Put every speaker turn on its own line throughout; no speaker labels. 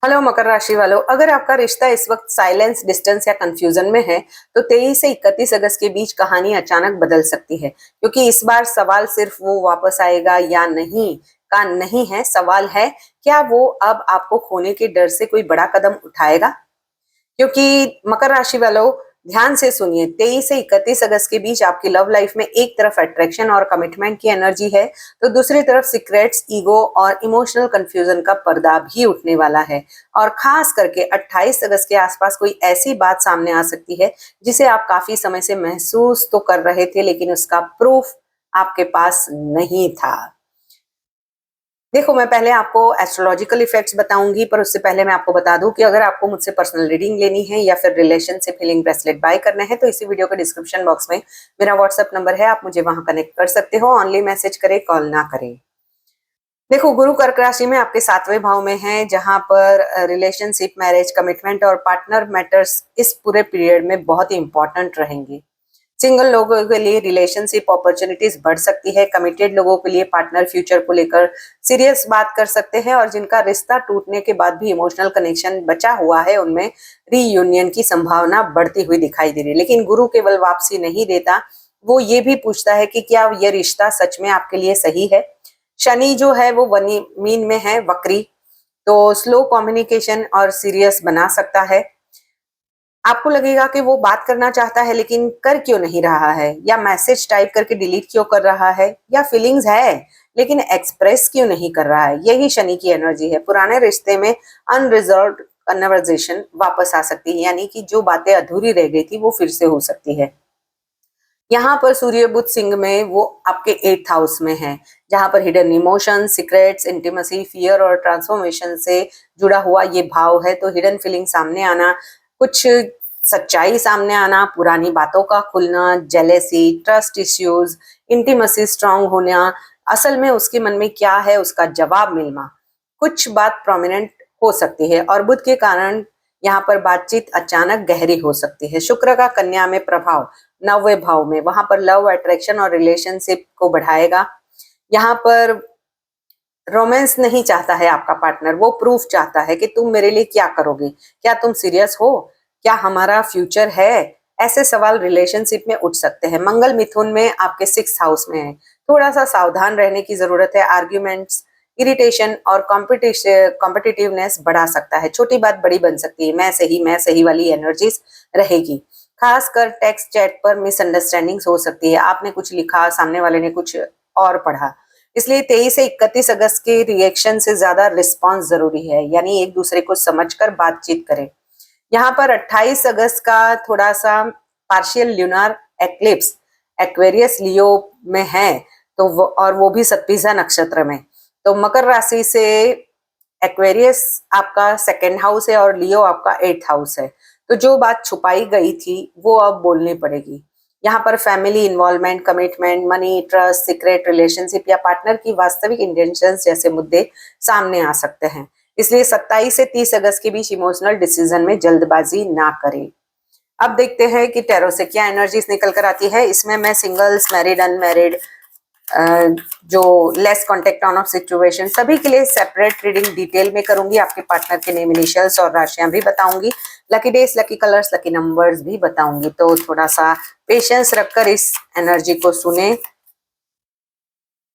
Hello मकर राशि वालों, अगर आपका रिश्ता इस वक्त साइलेंस, डिस्टेंस या कंफ्यूजन में है तो 23 से 31 अगस्त के बीच कहानी अचानक बदल सकती है। क्योंकि इस बार सवाल सिर्फ वो वापस आएगा या नहीं का नहीं है, सवाल है क्या वो अब आपको खोने के डर से कोई बड़ा कदम उठाएगा। क्योंकि मकर राशि वालों, ध्यान से सुनिए, 23 से 31 अगस्त के बीच आपकी लव लाइफ में एक तरफ अट्रैक्शन और कमिटमेंट की एनर्जी है, तो दूसरी तरफ सीक्रेट्स, ईगो और इमोशनल कंफ्यूजन का पर्दा भी उठने वाला है। और खास करके 28 अगस्त के आसपास कोई ऐसी बात सामने आ सकती है जिसे आप काफी समय से महसूस तो कर रहे थे, लेकिन उसका प्रूफ आपके पास नहीं था। देखो, मैं पहले आपको एस्ट्रोलॉजिकल इफेक्ट्स बताऊंगी, पर उससे पहले मैं आपको बता दूं कि अगर आपको मुझसे पर्सनल रीडिंग लेनी है या फिर रिलेशनशिप हीलिंग ब्रेसलेट बाय करने हैं तो इसी वीडियो के डिस्क्रिप्शन बॉक्स में मेरा व्हाट्सएप नंबर है, आप मुझे वहां कनेक्ट कर सकते हो। ऑनली मैसेज करें, कॉल ना करें। देखो, गुरु कर्क राशि में आपके 7वें भाव में है, जहां पर रिलेशनशिप, मैरिज, कमिटमेंट और पार्टनर मैटर्स इस पूरे पीरियड में बहुत ही इंपॉर्टेंट रहेंगे। सिंगल लोगों के लिए रिलेशनशिप अपॉर्चुनिटीज बढ़ सकती है। कमिटेड लोगों के लिए पार्टनर फ्यूचर को लेकर सीरियस बात कर सकते हैं, और जिनका रिश्ता टूटने के बाद भी इमोशनल कनेक्शन बचा हुआ है उनमें रीयूनियन की संभावना बढ़ती हुई दिखाई दे रही है। लेकिन गुरु केवल वापसी नहीं देता, वो ये भी पूछता है कि क्या यह रिश्ता सच में आपके लिए सही है। शनि जो है वो मीन में है, वक्री, तो स्लो कम्युनिकेशन और सीरियस बना सकता है। आपको लगेगा कि वो बात करना चाहता है लेकिन कर क्यों नहीं रहा है, या मैसेज टाइप करके डिलीट क्यों कर रहा है, या फीलिंग्स है लेकिन एक्सप्रेस क्यों नहीं कर रहा है। यही शनि की एनर्जी है। पुराने रिश्ते में अनरिजॉल्व्ड कन्वर्सेशन वापस आ सकती है, यानी कि जो बातें अधूरी रह गई थी वो फिर से हो सकती है। यहाँ पर सूर्य बुध सिंह में वो आपके 8th हाउस में है, जहां पर hidden emotion, secrets, intimacy, fear और ट्रांसफॉर्मेशन से जुड़ा हुआ ये भाव है। तो हिडन फीलिंग सामने आना, कुछ सच्चाई सामने आना, पुरानी बातों का खुलना, jealousy, trust issues, intimacy strong होना, असल में उसके मन में क्या है उसका जवाब मिलना, कुछ बात प्रोमिनेंट हो सकती है। और बुध के कारण यहाँ पर बातचीत अचानक गहरी हो सकती है। शुक्र का कन्या में प्रभाव 9वें भाव में, वहां पर लव, अट्रैक्शन और रिलेशनशिप को बढ़ाएगा। यहाँ पर रोमांस नहीं चाहता है आपका पार्टनर, वो प्रूफ चाहता है कि तुम मेरे लिए क्या करोगे, क्या तुम सीरियस हो, क्या हमारा फ्यूचर है। ऐसे सवाल रिलेशनशिप में उठ सकते हैं। मंगल मिथुन में आपके 6th हाउस में है, थोड़ा सा सावधान रहने की जरूरत है। आर्ग्यूमेंट्स, इरिटेशन और कॉम्पिटिटिवनेस बढ़ा सकता है। छोटी बात बड़ी बन सकती है। मैं सही वाली एनर्जीज रहेगी। खासकर टेक्स्ट चैट पर मिसअंडरस्टैंडिंग्स हो सकती है। आपने कुछ लिखा, सामने वाले ने कुछ और पढ़ा, इसलिए 23 से 31 अगस्त के रिएक्शन से ज्यादा रिस्पांस जरूरी है, यानी एक दूसरे को समझकर बातचीत करें। यहाँ पर 28 अगस्त का थोड़ा सा पार्शियल ल्यूनार एक्लिप्स एक्वेरियस लियो में है, तो वो भी सत्पिजा नक्षत्र में। तो मकर राशि से एक्वेरियस आपका 2nd हाउस है और लियो आपका 8th हाउस है। तो जो बात छुपाई गई थी वो अब बोलनी पड़ेगी। यहाँ पर family involvement, commitment, money, trust, secret relationship या पार्टनर की वास्तविक इंटेंशंस जैसे मुद्दे सामने आ सकते हैं। इसलिए 27 से 30 अगस्त के बीच इमोशनल डिसीजन में जल्दबाजी ना करें। अब देखते हैं कि टैरो से क्या एनर्जीज निकल कर आती है। इसमें मैं सिंगल्स, मैरिड, अनमैरिड, जो less contact on off situation, सभी के लिए सेपरेट रीडिंग डिटेल में करूंगी। आपके पार्टनर के नेम, इनिशियल्स और राशियां भी बताऊंगी। Lucky days, lucky colours, lucky numbers भी बताऊंगी। तो थोड़ा सा पेशेंस रखकर इस एनर्जी को सुने,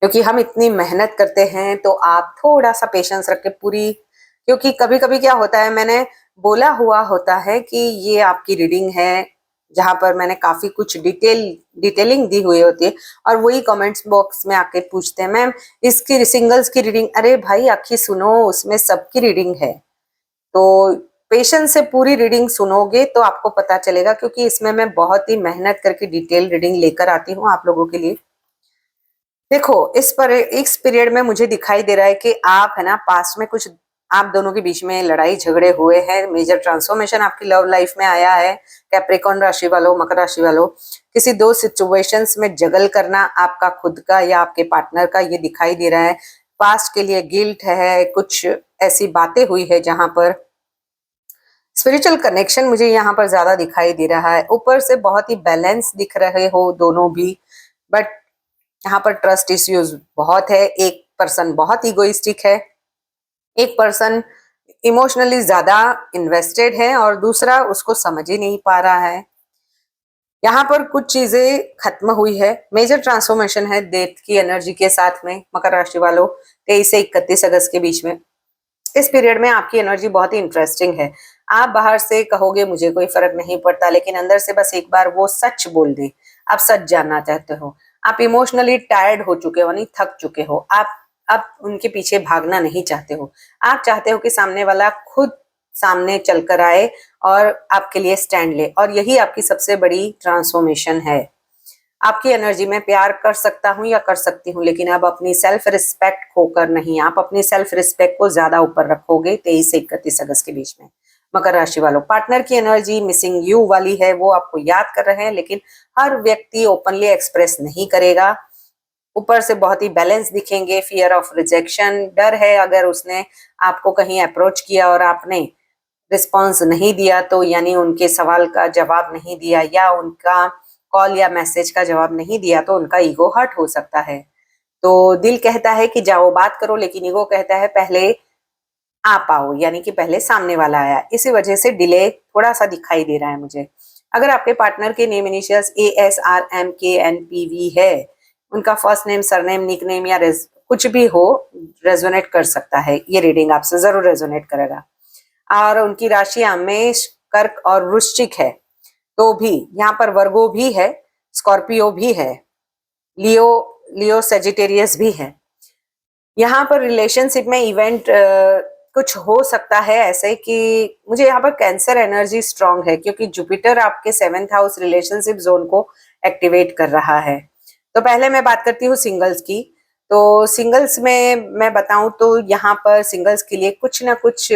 क्योंकि हम इतनी मेहनत करते हैं, तो आप थोड़ा सा पेशेंस रख के पूरी, क्योंकि कभी कभी क्या होता है, मैंने बोला हुआ होता है कि ये आपकी रीडिंग है, जहां पर मैंने काफी कुछ डिटेलिंग दी हुई होती है, और वही कमेंट्स बॉक्स में आके पूछते हैं मैम इसकी सिंगल्स की रीडिंग। अरे भाई, आखिर सुनो, उसमें सबकी रीडिंग है। तो पेशेंस से पूरी रीडिंग सुनोगे तो आपको पता चलेगा, क्योंकि इसमें मैं बहुत ही मेहनत करके डिटेल रीडिंग लेकर आती हूँ आप लोगों के लिए। देखो, इस पीरियड में मुझे दिखाई दे रहा है कि आप है ना, पास्ट में कुछ आप दोनों के बीच में लड़ाई झगड़े हुए हैं। मेजर ट्रांसफॉर्मेशन आपकी लव लाइफ में आया है। कैप्रिकॉर्न राशि वालों, मकर राशि वालों, किसी दो सिचुएशंस में जगल करना आपका खुद का या आपके पार्टनर का, ये दिखाई दे रहा है। पास्ट के लिए गिल्ट है, कुछ ऐसी बातें हुई है जहां पर स्पिरिचुअल कनेक्शन मुझे यहाँ पर ज्यादा दिखाई दे रहा है। ऊपर से बहुत ही बैलेंस दिख रहे हो दोनों भी, बट यहाँ पर ट्रस्ट इश्यूज बहुत है। एक पर्सन बहुत इगोइस्टिक है, एक पर्सन इमोशनली ज्यादा इन्वेस्टेड है और दूसरा उसको समझ ही नहीं पा रहा है। यहाँ पर कुछ चीजें खत्म हुई है, मेजर ट्रांसफॉर्मेशन है डेथ की एनर्जी के साथ में मकर राशि वालों 23 से 31 अगस्त के बीच में। इस पीरियड में आपकी एनर्जी बहुत ही इंटरेस्टिंग है। आप बाहर से कहोगे मुझे कोई फर्क नहीं पड़ता, लेकिन अंदर से बस एक बार वो सच बोल दे। आप सच जानना चाहते हो, आप इमोशनली टायर्ड हो चुके हो, नहीं थक चुके हो, आप अब उनके पीछे भागना नहीं चाहते हो। आप चाहते हो कि सामने वाला खुद सामने चलकर आए और आपके लिए स्टैंड ले, और यही आपकी सबसे बड़ी ट्रांसफॉर्मेशन है। आपकी एनर्जी में प्यार कर सकता हूँ या कर सकती हूँ, लेकिन अब अपनी सेल्फ रिस्पेक्ट खोकर नहीं। आप अपनी सेल्फ रिस्पेक्ट को ज्यादा ऊपर रखोगे 23 से 31 अगस्त के बीच में। मकर राशि वालों, पार्टनर की एनर्जी मिसिंग यू वाली है, वो आपको याद कर रहे हैं, लेकिन हर व्यक्ति ओपनली एक्सप्रेस नहीं करेगा। ऊपर से बहुत ही बैलेंस दिखेंगे। फियर ऑफ रिजेक्शन, डर है अगर उसने आपको कहीं अप्रोच किया और आपने रिस्पॉन्स नहीं दिया तो, यानी उनके सवाल का जवाब नहीं दिया या उनका कॉल या मैसेज का जवाब नहीं दिया, तो उनका ईगो हर्ट हो सकता है। तो दिल कहता है कि जाओ बात करो, लेकिन ईगो कहता है पहले आप आओ, यानी कि पहले सामने वाला आया। इसी वजह से डिले थोड़ा सा दिखाई दे रहा है मुझे। अगर आपके पार्टनर के नेम इनिशियल्स ASRMKNPV है, उनका फर्स्ट नेम, सरनेम, निकनेम या कुछ भी हो, रेजोनेट कर सकता है। ये रीडिंग आपसे जरूर रेजोनेट करेगा। और उनकी राशियां मेष, कर्क और वृश्चिक है, तो भी यहाँ पर वर्गो भी है, स्कॉर्पियो भी है, लियो लियो सेजिटेरियस भी है। यहाँ पर रिलेशनशिप में इवेंट कुछ हो सकता है ऐसे कि मुझे यहाँ पर कैंसर एनर्जी स्ट्रांग है, क्योंकि जुपिटर आपके 7th हाउस रिलेशनशिप जोन को एक्टिवेट कर रहा है। तो पहले मैं बात करती हूँ सिंगल्स की। तो सिंगल्स में मैं बताऊं तो यहाँ पर सिंगल्स के लिए कुछ ना कुछ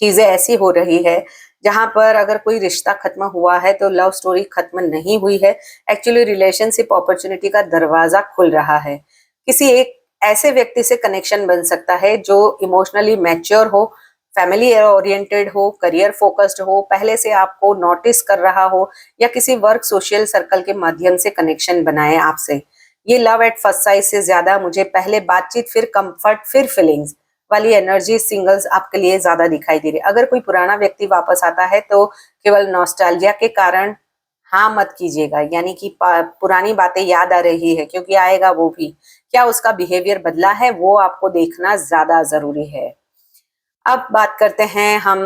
चीजें ऐसी हो रही है जहां पर अगर कोई रिश्ता खत्म हुआ है तो लव स्टोरी खत्म नहीं हुई है। एक्चुअली रिलेशनशिप अपॉर्चुनिटी का दरवाजा खुल रहा है। किसी एक ऐसे व्यक्ति से कनेक्शन बन सकता है जो इमोशनली मैच्योर हो, फैमिली ओरिएंटेड हो, करियर फोकस्ड हो, पहले से आपको नोटिस कर रहा हो, या किसी वर्क सोशल सर्कल के माध्यम से कनेक्शन बनाए आपसे। ये लव एट फर्स्ट साइट से ज्यादा मुझे पहले बातचीत, फिर कंफर्ट, फिर फीलिंग्स वाली एनर्जी सिंगल्स आपके लिए ज्यादा दिखाई दे रही है। अगर कोई पुराना व्यक्ति वापस आता है तो केवल नॉस्टैल्जिया के कारण हाँ मत कीजिएगा, यानी कि पुरानी बातें याद आ रही है, क्योंकि आएगा वो भी। क्या उसका बिहेवियर बदला है, वो आपको देखना ज्यादा जरूरी है। अब बात करते हैं हम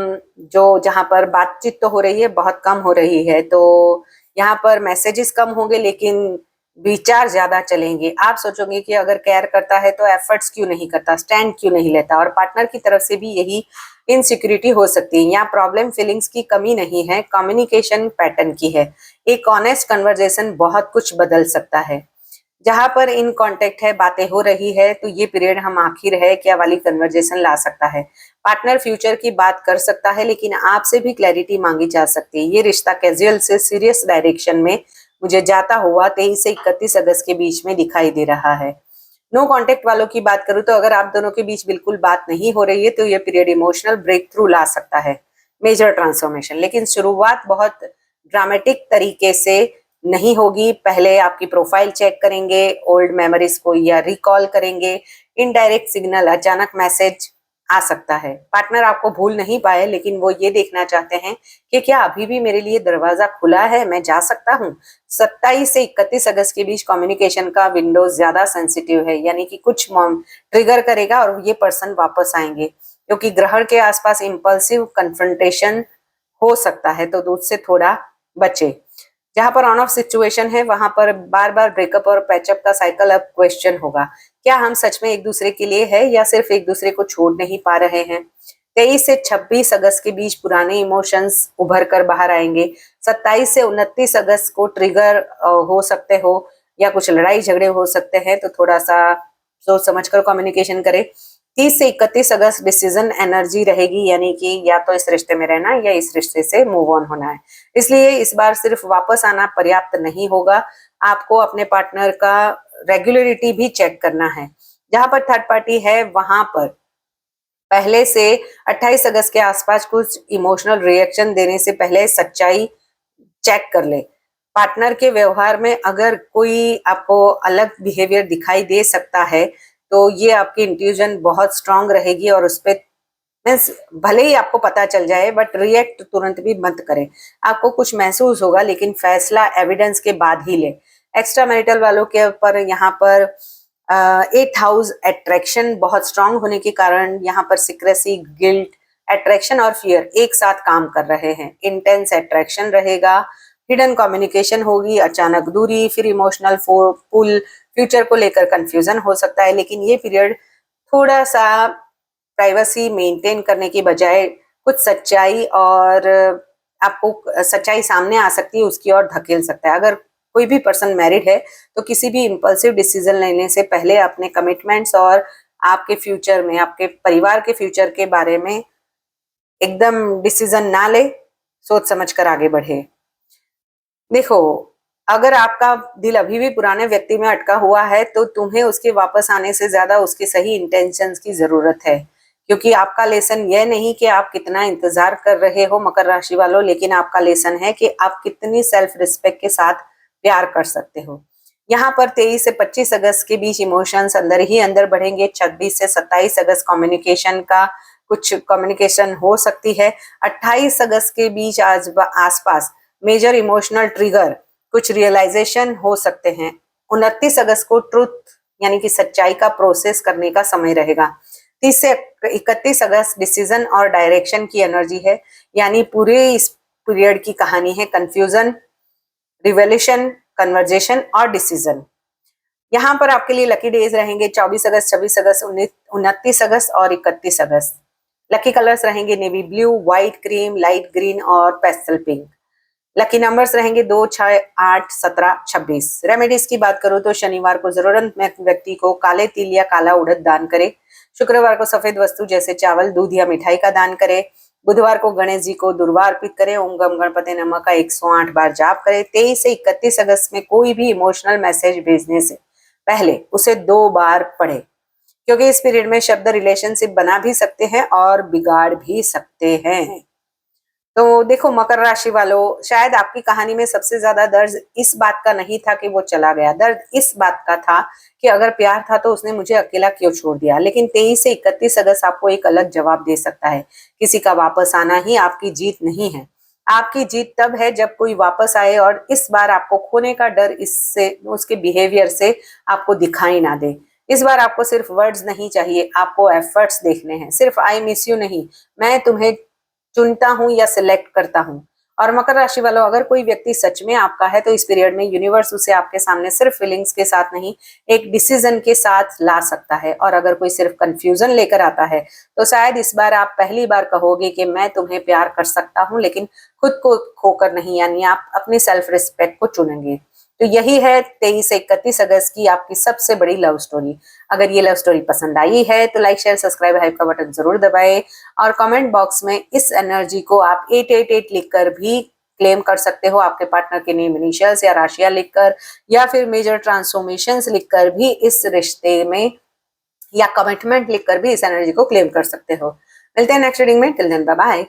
जो जहां पर बातचीत तो हो रही है, बहुत कम हो रही है, तो यहाँ पर मैसेजेस कम होंगे लेकिन विचार ज्यादा चलेंगे। आप सोचोगे कि अगर केयर करता है तो एफर्ट्स क्यों नहीं करता, स्टैंड क्यों नहीं लेता, और पार्टनर की तरफ से भी यही इनसिक्योरिटी हो सकती है। यहाँ प्रॉब्लम फीलिंग्स की कमी नहीं है, कम्युनिकेशन पैटर्न की है। एक ऑनेस्ट कन्वर्जेशन बहुत कुछ बदल सकता है। जहां पर इन कांटेक्ट है, बातें हो रही है, तो ये पीरियड हम आखिर है क्या वाली कन्वर्जेशन ला सकता है। पार्टनर फ्यूचर की बात कर सकता है, लेकिन आपसे भी क्लैरिटी मांगी जा सकती है। ये रिश्ता कैजुअल से सीरियस डायरेक्शन में मुझे जाता हुआ 23 से 31 अगस्त के बीच में दिखाई दे रहा है। नो कांटेक्ट वालों की बात करूं तो अगर आप दोनों के बीच बिल्कुल बात नहीं हो रही है तो ये पीरियड इमोशनल ब्रेक थ्रू ला सकता है, मेजर ट्रांसफॉर्मेशन। लेकिन शुरुआत बहुत ड्रामेटिक तरीके से नहीं होगी। पहले आपकी प्रोफाइल चेक करेंगे, ओल्ड मेमोरीज को या रिकॉल करेंगे, इनडायरेक्ट सिग्नल, अचानक मैसेज आ सकता है। पार्टनर आपको भूल नहीं पाए, लेकिन वो ये देखना चाहते हैं कि क्या अभी भी मेरे लिए दरवाजा खुला है, मैं जा सकता हूँ। 27 से 31 अगस्त के बीच कम्युनिकेशन का विंडो ज्यादा सेंसिटिव है, यानी कि कुछ ट्रिगर करेगा और ये पर्सन वापस आएंगे, क्योंकि ग्रहण के आसपास इम्पल्सिव कन्फ्रंटेशन हो सकता है, तो उससे थोड़ा बचे। जहां पर ऑन ऑफ सिचुएशन है वहां पर बार बार ब्रेकअप और पैचअप का साइकिल अब क्वेश्चन होगा। क्या हम सच में एक दूसरे के लिए है या सिर्फ एक दूसरे को छोड़ नहीं पा रहे हैं। 23 से 26 अगस्त के बीच पुराने इमोशंस उभर कर बाहर आएंगे। 27 से 29 अगस्त को ट्रिगर हो सकते हो या कुछ लड़ाई झगड़े हो सकते हैं, तो थोड़ा सा सोच समझ कर कम्युनिकेशन करें। 30 से 31 अगस्त डिसीजन एनर्जी रहेगी, यानी कि या तो इस रिश्ते में रहना या इस रिश्ते से मूव ऑन होना है। इसलिए इस बार सिर्फ वापस आना पर्याप्त नहीं होगा, आपको अपने पार्टनर का रेगुलरिटी भी चेक करना है। जहां पर थर्ड पार्टी है वहां पर पहले से 28 अगस्त के आसपास कुछ इमोशनल रिएक्शन देने से पहले सच्चाई चेक कर ले। पार्टनर के व्यवहार में अगर कोई आपको अलग बिहेवियर दिखाई दे सकता है तो ये आपकी इंट्यूजन बहुत स्ट्रांग रहेगी और उस पर मीन्स भले ही आपको पता चल जाए बट रिएक्ट तुरंत भी मत करें। आपको कुछ महसूस होगा लेकिन फैसला एविडेंस के बाद ही ले। एक्स्ट्रा मैरिटल वालों के ऊपर यहाँ पर 8th हाउस अट्रैक्शन बहुत स्ट्रांग होने के कारण यहाँ पर सिक्रेसी, गिल्ट, अट्रैक्शन और फियर एक साथ काम कर रहे हैं। इंटेंस अट्रैक्शन रहेगा, हिडन कम्युनिकेशन होगी, अचानक दूरी, फिर इमोशनल पुल, फ्यूचर को लेकर कंफ्यूजन हो सकता है। लेकिन ये पीरियड थोड़ा सा प्राइवेसी मेंटेन करने की बजाय कुछ सच्चाई और आपको सच्चाई सामने आ सकती है उसकी ओर धकेल सकता है। अगर कोई भी पर्सन मैरिड है तो किसी भी इम्पल्सिव डिसीजन लेने से पहले अपने कमिटमेंट्स और आपके फ्यूचर में, आपके परिवार के फ्यूचर के बारे में एकदम डिसीजन ना ले, सोच समझ कर आगे बढ़े। देखो, अगर आपका दिल अभी भी पुराने व्यक्ति में अटका हुआ है तो तुम्हें उसके वापस आने से ज्यादा उसके सही इंटेंशंस की जरूरत है, क्योंकि आपका लेसन यह नहीं कि आप कितना इंतजार कर रहे हो मकर राशि वालों, लेकिन आपका लेसन है कि आप कितनी सेल्फ रिस्पेक्ट के साथ प्यार कर सकते हो। यहाँ पर 23 से 25 अगस्त के बीच इमोशंस अंदर ही अंदर बढ़ेंगे। 26 से 27 अगस्त कम्युनिकेशन का कुछ कम्युनिकेशन हो सकती है। 28 अगस्त के बीच आसपास मेजर इमोशनल ट्रिगर, कुछ रियलाइजेशन हो सकते हैं। 29 अगस्त को ट्रुथ यानी कि सच्चाई का प्रोसेस करने का समय रहेगा। 30 से 31 अगस्त डिसीजन और डायरेक्शन की एनर्जी है, यानी पूरे इस पीरियड की कहानी है कंफ्यूजन, रिवोल्यूशन, कन्वर्जेशन और डिसीजन। यहाँ पर आपके लिए लकी डेज रहेंगे 24 अगस्त, 26 अगस्त, 29 अगस्त और 31 अगस्त। लकी कलर्स रहेंगे navy blue, white, cream, light green और पेस्टल पिंक। लकी नंबर्स रहेंगे 2, 6, 8, 17, 26। रेमेडीज की बात करूं तो शनिवार को जरूरतमंद व्यक्ति को काले तिल या काला उड़द दान करें। शुक्रवार को सफेद वस्तु जैसे चावल, दूध या मिठाई का दान करें। बुधवार को गणेश जी को दुर्वा अर्पित करें। ओम गम गणपति नमः का 108 बार जाप करें। 23 से 31 अगस्त में कोई भी इमोशनल मैसेज भेजने से पहले उसे 2 बार पढ़े, क्योंकि इस पीरियड में शब्द रिलेशनशिप बना भी सकते हैं और बिगाड़ भी सकते हैं। तो देखो मकर राशि वालों, शायद आपकी कहानी में सबसे ज्यादा दर्द इस बात का नहीं था कि वो चला गया, दर्द इस बात का था कि अगर प्यार था तो उसने मुझे अकेला क्यों छोड़ दिया। लेकिन 23 से 31 अगस्त आपको एक अलग जवाब दे सकता है। किसी का वापस आना ही आपकी जीत नहीं है। आपकी जीत तब है जब कोई वापस आए और इस बार आपको खोने का डर इससे, उसके बिहेवियर से आपको दिखाई ना दे। इस बार आपको सिर्फ वर्ड्स नहीं चाहिए, आपको एफर्ट्स देखने हैं। सिर्फ आई मिस यू नहीं, मैं तुम्हें चुनता हूं या सिलेक्ट करता हूं। और मकर राशि वालों, अगर कोई व्यक्ति सच में आपका है तो इस पीरियड में यूनिवर्स उसे आपके सामने सिर्फ फीलिंग्स के साथ नहीं, एक डिसीजन के साथ ला सकता है। और अगर कोई सिर्फ कंफ्यूजन लेकर आता है तो शायद इस बार आप पहली बार कहोगे कि मैं तुम्हें प्यार कर सकता हूं, लेकिन खुद को खोकर नहीं, यानी आप अपनी सेल्फ रिस्पेक्ट को चुनेंगे। तो यही है 23 से 31 अगस्त की आपकी सबसे बड़ी लव स्टोरी। अगर ये लव स्टोरी पसंद आई है तो लाइक, शेयर, सब्सक्राइब, हाइप का बटन जरूर दबाएं और कमेंट बॉक्स में इस एनर्जी को आप 888 लिखकर भी क्लेम कर सकते हो। आपके पार्टनर के नेम इनिशियल्स या राशियां लिखकर या फिर मेजर ट्रांसफॉर्मेशंस लिखकर भी इस रिश्ते में, या कमिटमेंट लिखकर भी इस एनर्जी को क्लेम कर सकते हो। मिलते हैं नेक्स्ट रीडिंग में। Till then bye bye.